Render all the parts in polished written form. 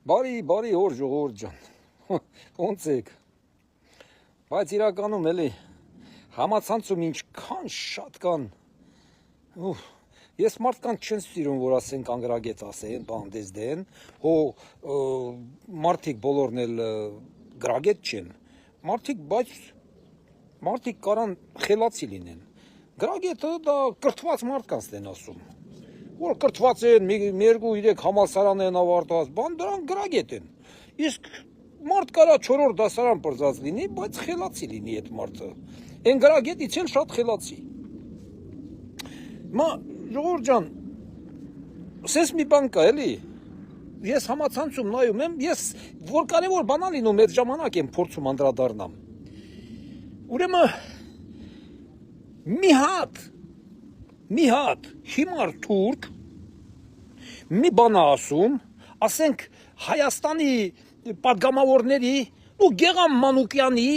Բարի օր ժողովուրդ ջան, ոնց եք, բայց իրականում էլի համացանցում ինչքան շատ կան, ես մարդկանց չեն սիրում, որ ասենք անգրագետ ասեն, բանդես դեն, մարդիկ բոլորն էլ գրագետ չեն, մարդիկ կարան խելացի լինեն, գրագետը դա կրթված մարդկանց են ասում, որ կրթված են, մի 2-3 համալսարան են ավարտված, դրանք գրագետ են, իսկ մարդ կարա 4-րդ դասարան պրծած լինի, բայց խելացի լինի այդ մարդը, են գրագետից էլ շատ խելացի, ժողովուրդ ջան, սես մի բան կա էլի, ես համացանցում նայում եմ, ես որ կարևոր բանա լինում այդ ժամանակ եմ փորձում անդրադառնամ, ուրեմն մի հատ հիմար թուրք մի բան ասում, ասենք Հայաստանի պատգամավորների ու Գեգամ Մանուկյանի,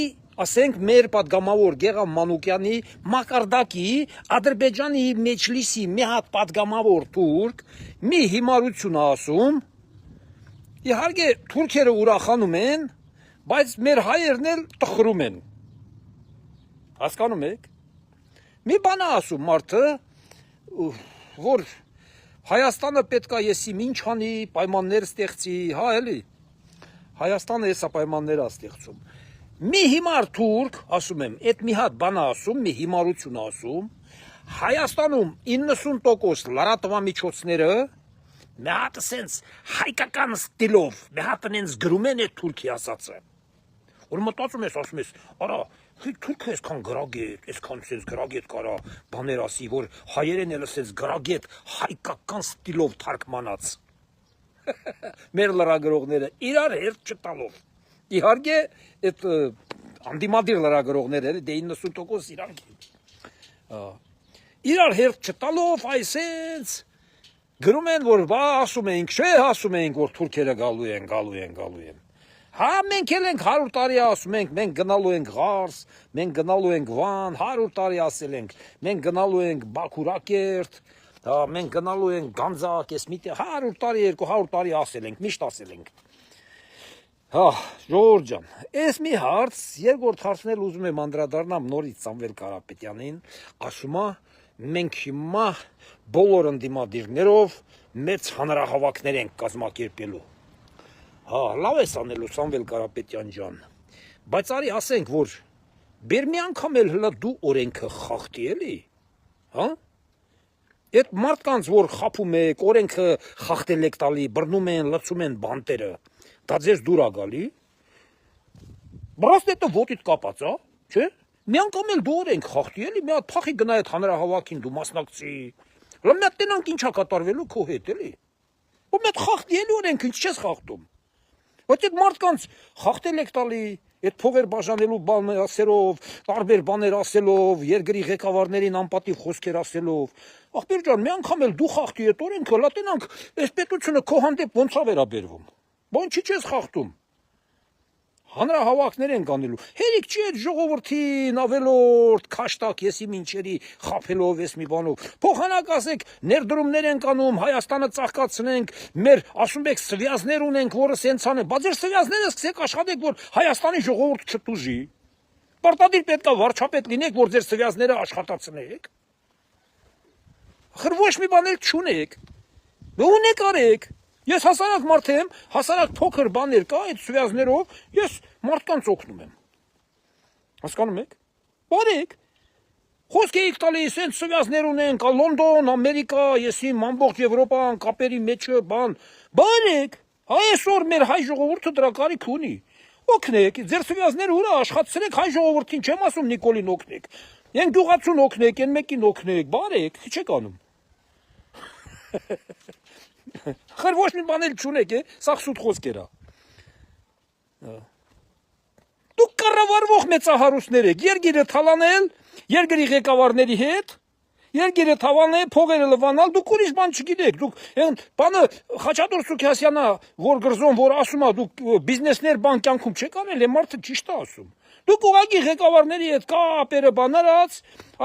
ասենք մեր պատգամավոր Գեգամ Մանուկյանի, Մակարդակի, Ադրբեջանի մեջլիսի մի հատ պատգամավոր թուրք մի հիմարություն ասում, իհարկե թուրքերը ուրախանում են, բայց մեր հայերն էլ տխրում են, հասկանում եք, մի բան ասում մարդը, որ Հայաստանը պետքա եսի ինչ անի, պայմաններ ստեղծի, հա էլի, Հայաստանը եսա պայմաններ ստեղծում, մի հիմար թուրք, ասում եմ, այդ մի հատ բան ասում, մի հիմարություն ասում, Հայաստանում 90% լրատվամիջոցները մի հատ սենց հայկական ստիլով, մի հատ նենց գրում են այդ թուրքի ասածը, որ մտածում ես, ասում ես, արա, թուրքը այսքան գրագետ, այսքան սենց գրագետ կարա բաներ ասի, որ հայերեն էլ սենց գրագետ, հայկական ստիլով թարգմանած, մեր լրագրողները իրար հերթ չտալով, իհարկե, այդ անդիմադիր լրագրողները, դե 90% իրանք են, իրար հերթ չտալով, այսենց, գրում են, որ ասում ենք, չէ, ասում ենք, որ թուրքերը գալու են, հա, մենք էլ ենք 100 տարի ասում ենք, մենք գնալու ենք Ղարս, մենք գնալու ենք Վան, 100 տարի ասել ենք, մենք գնալու ենք Բաքուրակերտ, մենք գնալու ենք Գանձակ, 100 տարի, 200 տարի ասել ենք, միշտ ասել ենք, ժողովուրդ ջան, այս մի հարց, երկրորդ հարցն էլ ուզում եմ անդրադառնամ նորից Սամվել Կարապետյանին, ասում է, մենք հիմա բոլոր ընդդիմադիրներով մեծ հանրահավաքներ ենք կազմակերպելու, լավ ես անելու Սամվել Կարապետյան ջան, բայց արի ասենք, որ բեր մի անգամ էլ հլա դու օրենքը խախտի էլի, այդ մարդկանց, որ խապում եք, օրենքը խախտել եք տալի, բռնում են, լցում են բանտերը, դա ձեզ դուր ա գալի, բրասլետը ոտիդ կապած, չէ, մի անգամ էլ դու օրենք խախտի էլի, մի հատ փախի գնա այդ հանրահավաքին դու մասնակցի, հլա մի հատ տենանք ինչա կատարվելու քո հետ էլի, ու մի հատ խախտի էլի օրենք, ինչ չես խախտում, Բայց այդ մարդկանց խախտել եք տալի, այդ փողեր բաժանելու բաներ ասելով, տարբեր բաներ ասելով, երկրի ղեկավարներին անպատիվ խոսքեր ասելով, ախպեր ջան, մի անգամ էլ դու խախտի այդ օրենքը, հլա տենանք, այս պետությունը քո հանդեպ ոնց ա վերաբերվում, բան չի չես խախտում, հանրահավաքներ են կանելու, հերիք չի այդ ժողովրդին ավելորդ, քաշտակ, եսի մինչերի խապելով ես մի բանով, փոխանակ ասեք, ներդրումներ են կանում, Հայաստանը ծաղկացնենք, մեր ասում եք սվյազներ ունենք, որը սենց անեն, բա ձեր սվյազները սկսեք աշխատեք, որ Հայաստանի ժողովուրդ չտուժի, պարտադիր պետքա վարչապետ լինեք, որ ձեր սվյազները աշխատացնեք, ոչ մի բան էլ չունեք, ունեք արեք, Ես հասարակ մարդ եմ, հասարակ փոքր բաներ կա, այդ սվյազներով, ես մարդկանց օգնում եմ, հասկանում եք, բարեք, խոսք էիք տալիս, են սվյազներ ունենք, Լոնդոն, Ամերիկա, եսի, ամբողջ Եվրոպան, կապերի մեջը, բարեք, այսօր մեր հայ ժողովուրդը դրա կարիք ունի, օգնեք, ձեր սվյազները ուրա աշխատցրեք հայ ժողովրդին, չեմ ասում Նիկոլին օգնեք, են գյուղացուն օգնեք, են մեկին օգնեք, բարեք, չեք անում Խր ոչ մի բան էլ չունեք, սաղ սուտ խոսքեր ա Դուք կառավարվող մեծահարուստներ եք, երգիրը թալանել, երկրի ղեկավարների հետ, երկիրը թավանել, փողերը լվանալ, դուք ուրիշ բան չգիտեք, դուք բանը Խաչատուր Սուքիասյանա, որ գրզոն, որ ասում ա, դուք բիզնեսներ բան կյանքում չեք անել, մարդը ճիշտ է ասում Դուք ուղղակի ղեկավարների հետ կապերը բանարած,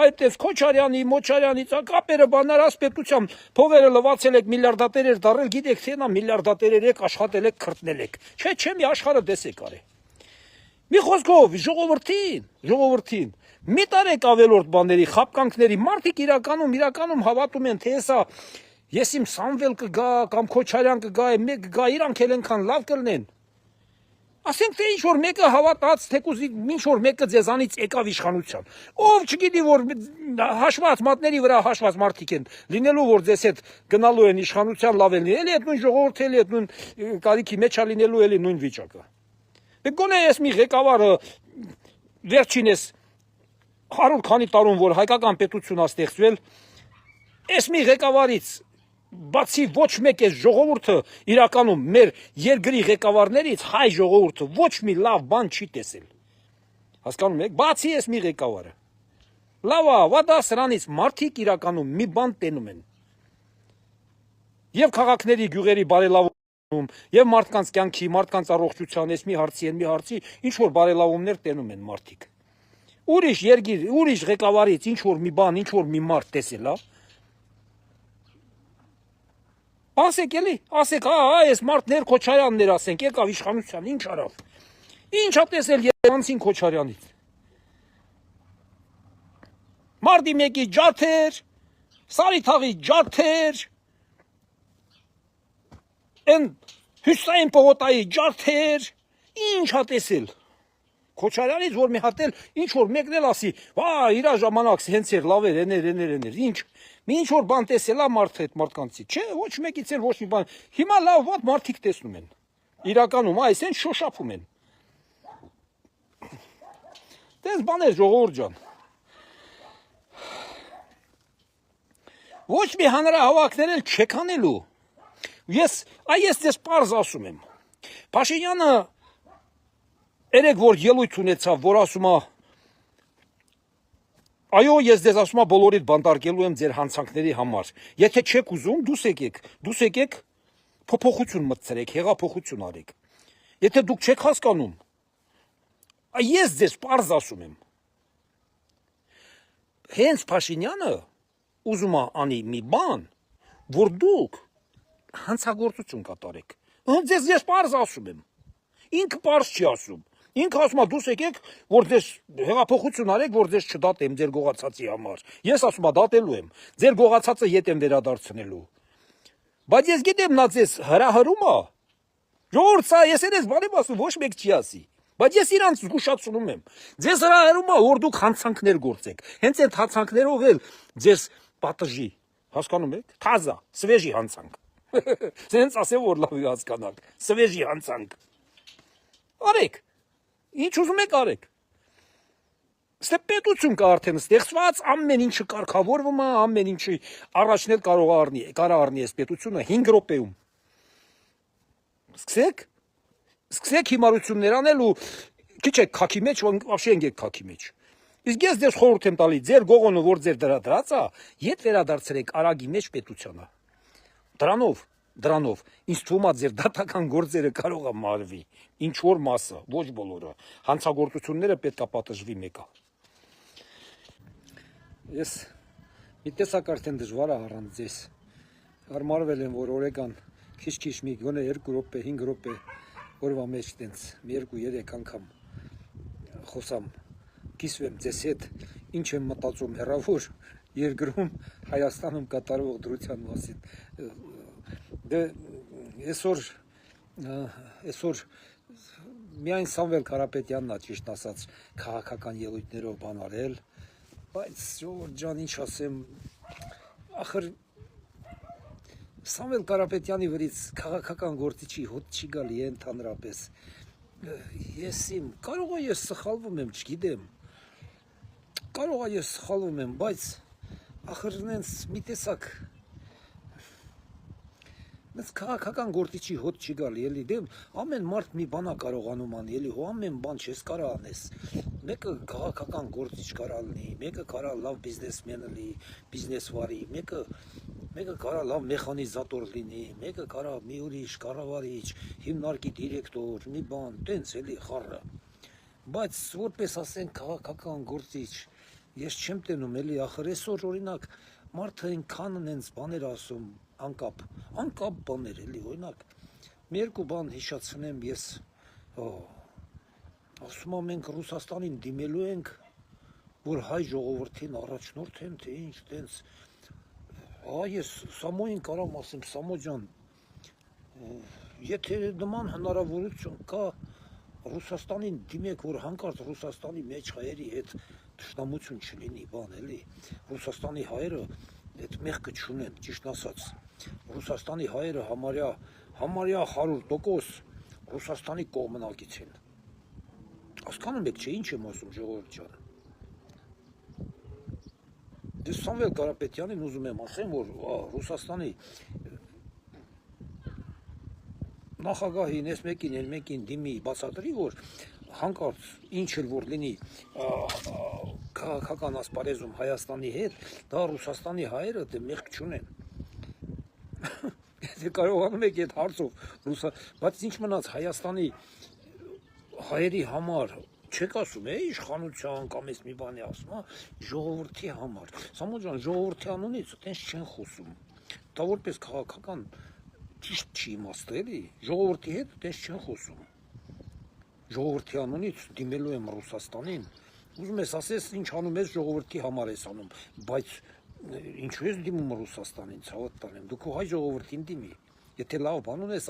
այդտեղ Քոչարյանի, Մոչարյանի կապերը բանարած պետության փողերը լվացել եք միլիարդատերեր դարել, գիտեք թե նա միլիարդատերեր եք աշխատել եք քրտնել եք։ Չէ, մի աշխարհը տեսեք արե։ Մի խոսքով ժողովրդին մի տարեք ավելորդ բաների, խապկանքների, մարդիկ իրականում հավատում են, թե հեսա ես իմ Սամվել կգա կամ Քոչարյան կգա, մեկ կգա, իրանք էլ ենքան լավ կլնեն։ Ասենք թե ինչ-որ մեկը հավատաց, թեկուզ ինչ-որ մեկը ձեզանից եկավ իշխանության։ Ով չգիտի, որ հաշված մատների վրա հաշված մարդիկ են, լինելու որ ձեզ հետ գնալու են իշխանության լավ են լինել, այդ նույն ժողովուրդը էլի այդ նույն կարիքի մեջ է լինելու էլի նույն վիճակը։ Դե գոնե ես մի ղեկավարը վերջինս 100 քանի տարում որ հայկական պետություն է ստեղծվել, այս մի ղեկավարից բացի ոչ մեկ է ժողովուրդը իրականում մեր երկրի ղեկավարներից հայ ժողովուրդը ոչ մի լավ բան չի տեսել։ Հասկանում եք, բացի այս մի ղեկավարը։ Լավ է, վադա սրանից մարդիկ իրականում մի բան տենում են։ Եվ քաղաքների գյուղերի բարելավում, եւ մարդկանց կյանքի, մարդկանց առողջության, այս մի հարցի, ինչ որ բարելավումներ տենում են մարդիկ։ Ուրիշ երկիր, ուրիշ ղեկավարից ինչ որ մի բան, ինչ որ մի մարդ տեսել է։ Ասեք էլի, ասեք, այս մարդներ Քոչարյաններ ասենք, եկավ իշխանության, ինչ արավ։ Ինչ ա տեսել Երևանցին Քոչարյանից։ Մարտի 1-ի ջաթեր, Սարիթաղի ջաթեր, են Հյուսային պողոտայի ջաթեր, ինչ ա տեսել։ Քոչարյանից որ մի հատ էլ ինչ որ մեկն էլ ասի, վա, իր ժամանակ հենց էր լավ էր, էներ, ինչ։ Մի ինչ որ բան տեսել է մարդը այդ մարդկանցի։ Չէ, ոչ մեկից էլ ոչ մի բան։ Հիմա լավ ված մարդիկ տեսնում են։ Իրականում այս են շոշափում են։ Դες բաներ ժողովուրդ ջան։ Ոչ մի հանրահավաքներ էլ չեք անելու։ Ես դες պարզ ասում եմ։ Փաշինյանը երեք որ ելույթ ունեցավ, որ ասում է այո, ես դες ասում եմ բոլորիդ բանտարկելու եմ ձեր հանցանքների համար։ Եթե չեք ուզում, դուս եկեք փոփոխություն մտցրեք, հեղափոխություն արեք։ Եթե դուք չեք հասկանում, ես դες պարզ ասում եմ։ Հենց Փաշինյանը ուզում է անի մի բան, որ դուք հանցագործություն կատարեք։ Ես պարզ ասում եմ։ Ինքը պարզ չի ասում։ Ինքը ասում է դուս եկեք, որ ձեզ հեղափոխություն արեք, որ ձեզ չդատեմ ձեր գողացածի համար։ Ես ասում եմ դատելու եմ։ Ձեր գողացածը ետ եմ վերադարձնելու։ Բայց ես գիտեմ նա ձեզ հրահրում է։ Ժողովուրդ, սա ես ես բանեմ ասում, ոչ մեկ չի ասի։ Բայց ես իրանց զգուշացնում եմ։ Ձեզ հրահրում է, որ դուք հանցանքներ գործեք։ Հենց այդ հանցանքներով էլ ձեզ պատժի։ Հասկանում եք։ Թազա, սվեժի հանցանք։ Սենց ասեմ որ լավ հասկանաք։ Սվեժի հանցանք։ Արեք։ Ինչ ուզում եք արեք։ Ստե պետություն կա արդեն ստեղծված, ամեն ինչը կարգավորվում է, ամեն ինչի առաջնել կարող առնի այս պետությունը 5 րոպեում։ Սկսեք հիմարություններ անել ու քիչ եք քաքի մեջ, вообще ընկեք քաքի մեջ։ Իսկ ես դες խորհուրդ եմ տալի, ձեր գողոնը որ ձեր դրած է, ետ վերադարձրեք արագի մեջ պետությանը։ Դրանով ինձ թվում է ձեր դատական գործերը կարող է մարվի, ինչ որ մասը, ոչ բոլորը, հանցագործությունները պետք է պատժվի մեկը։ Ես մի տեսակ արդեն դժվար է առանց ձեզ, հարմարվել եմ, որ օրեկան քիչ մի գոնե 2 րոպե, 5 րոպե օրվա մեջ տենց, մի 2-3 անգամ խոսամ, կիսվեմ ձեզ հետ, ինչ եմ մտածում հեռավոր երկրում, Հայաստանում կատարվող դրության մասին։ Դե այսօր միայն Սամվել Կարապետյանն է ճիշտ ասած քաղաքական ելույթներով բան արել, բայց ժողովուրդ ջան, ինչ ասեմ, ախր Սամվել Կարապետյանի վրից քաղաքական գործիչի հոտ չի գալի ընդհանրապես։ Կարող է ես սխալվում եմ, չգիտեմ։ Կարող է ես սխալվում եմ, բայց ախր նենց մի տեսակ Մեծ քաղաքական գործիչի հոտ չի գալի, էլի դե ամեն մարդ մի բան է կարողանում անի, էլի ամեն բան չես կարող անես։ Մեկը քաղաքական գործիչ կարա լինի, մեկը կարա լավ բիզնեսմեն լինի, բիզնես վարի, մեկը կարա լավ մեխանիզատոր լինի, մեկը կարա մի ուրիշ կառավարիչ, հիմնարկի դիրեկտոր, մի բան, տենց էլի խառը։ Բայց որպես ասենք քաղաքական գործիչ ես չեմ տենում էլի ախր այսօր օրինակ մարդը այնքան նենց բաներ ասում անկապ բաներ էլի օրինակ մի երկու բան հիշացնեմ ես ասում եմ մենք Ռուսաստանին դիմելու ենք որ հայ ժողովրդին առաջնորդ են թե ինչ տենց ես Սամոյին կարամ ասեմ Սամո ջան եթե նման հնարավորություն կա Ռուսաստանին դիմեք, որ հանկարծ Ռուսաստանի մեջ հայերի հետ թշնամություն չլինի, բան էլի։ Ռուսաստանի հայերը այդ մեղքը չունեն, ճիշտ ասած։ Ռուսաստանի հայերը համարյա 100% Ռուսաստանի կողմնակից են։ Հասկանում եք, չէ՞, ինչ եմ ասում, ժողովուրդ ջան։ Դες Սամվել Կարապետյանին ուզում եմ ասեմ, որ Ռուսաստանի նախագահին, այս մեկին, էլ մեկին դիմի բացատրի, որ հանկարծ ինչ էլ որ լինի քաղաքական ասպարեզում Հայաստանի հետ, դա Ռուսաստանի հայերը դե մեղք չունեն։ Եթե կարողանում եք այդ հարցով բայց ինչ մնաց Հայաստանի հայերի համար չեք ասում, իշխանության կամ էս մի բանի ասում, ժողովրդի համար։ Սամո ջան, ժողովրդի անունից այդպես չեն խոսում։ Դա որպես քաղաքական ճիշտ չի իմաստը էլի, ժողովրդի հետ այդպես չեն խոսում։ Ժողովրդի անունից դիմելու եմ Ռուսաստանին, ուզում ես ասես ինչ անում ես ժողովրդի համար ես անում, բայց ինչու ես դիմում Ռուսաստանին, ցավոտ տանեմ, դու քո հայ ժողովրդին դիմի։ Եթե լավ բան ունես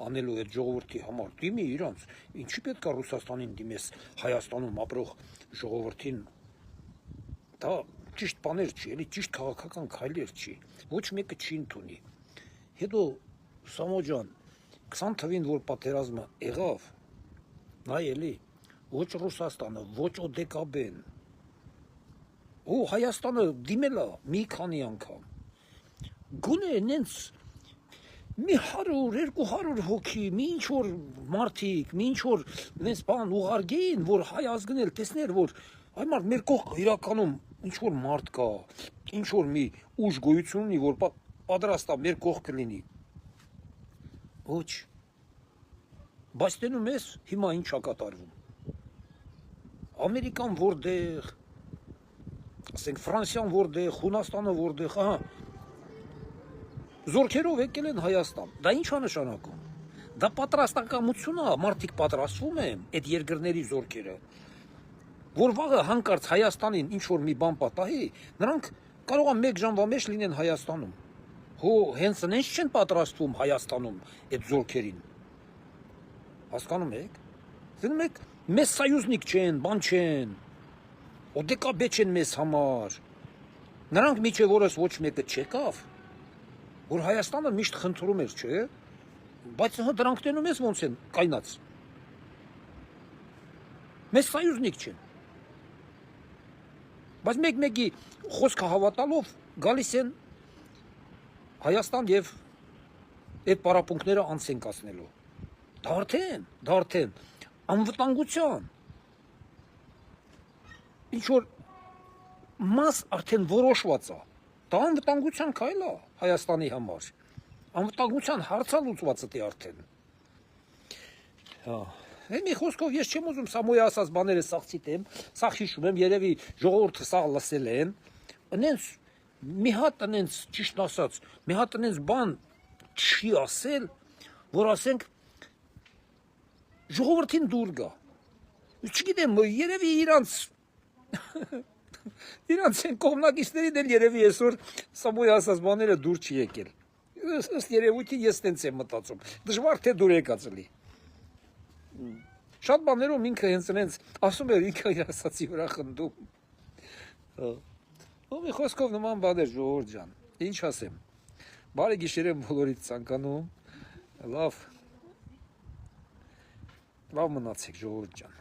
անելու այդ ժողովրդի համար, դիմի իրանց, ինչի պետք է Ռուսաստանին դիմես Հայաստանում ապրող ժողովրդին, դա ճիշտ բաներ չի, էլի ճիշտ քաղաքական քայլեր չի, ոչ մեկը չի ընդունի։ Հետո Սամո ջան, 20 թվին որ պատերազմը եղավ, նայ էլի, ոչ Ռուսաստանը, ոչ ՕԴԿԲ-ն, ու Հայաստանը դիմել է մի քանի անգամ։ Գոնե նենց մի 100-200 հոգի, մի ինչ-որ մարդիկ, մի ինչ-որ նենց բան ուղարկեին, որ հայ ազգն էլ տեսներ, որ այ մարդ մեր կողքը իրականում ինչ-որ մարդ կա, ինչ-որ մի ուժ գոյություն ունի, որ պատրաստ է մեր կողքը լինի։ Ոչ։ Բայց տենում ես, հիմա ինչ է կատարվում։ Ամերիկան որտեղ, ասենք Ֆրանսիան որտեղ, Հունաստանը որտեղ, զորքերով եկել են Հայաստան, դա ինչ է նշանակում, դա պատրաստակամություն է, մարդիկ պատրաստվում են, այդ երկրների զորքերը, որ վաղը հանկարծ Հայաստանին ինչ-որ մի բան պատահի, նրանք կարող են 1 ժամվա մեջ լինեն Հայաստանում, հենց նենց չեն պատրաստվում Հայաստանում այդ զորքերին, հասկանում եք, դնում եք, մեզ սայուզնիկ չեն, բան չեն, ՕԴԿԲ չեն մեզ համար, նրանք միջև օրս ոչ մեկը չեկավ, որ Հայաստանը միշտ խնդրում էր, չէ, բայց դրանք տենում ես ոնց են կայնած, մեզ սայուզնիկ չեն, բայց մեկ-մեկի խոսքը հավատալով գալիս են Հայաստան և այդ պարապունքները անց են կացնելու, դա արդեն, անվտանգության, ինչ-որ մաս արդեն որոշված է, դա անվտանգության քայլ է Հայաստանի համար, անվտանգության հարցը լուծված է արդեն։ Մի խոսքով ես չեմ ուզում Սամոյի ասած բաները սաղ ցիտեմ, սաղ հիշում եմ, երևի ժողովուրդը սաղ լսել են, նենց մի հատ նենց ճիշտ ասած, մի հատ նենց բան չի ասել, որ ասենք ժողովրդին դուր գա։ Չգիտեմ, երևի իրանց են կողմնակիցներին էլ երևի այսօր Սամոյի ասած բաները դուր չի եկել։ Ըստ երևույթի ես տենց եմ մտածում։ Դժվար թե դուր եկած էլի։ Շատ բաներում ինքը հենց նենց ասում էր ինքը իր ասացի վրա խնդում։ Մի խոսքով նման բաներ ժողովուրդ ջան։ Ինչ ասեմ։ Բարի գիշեր եմ բոլորիդ ցանկանում։ Լավ մնացեք ժողովուրդ ջան։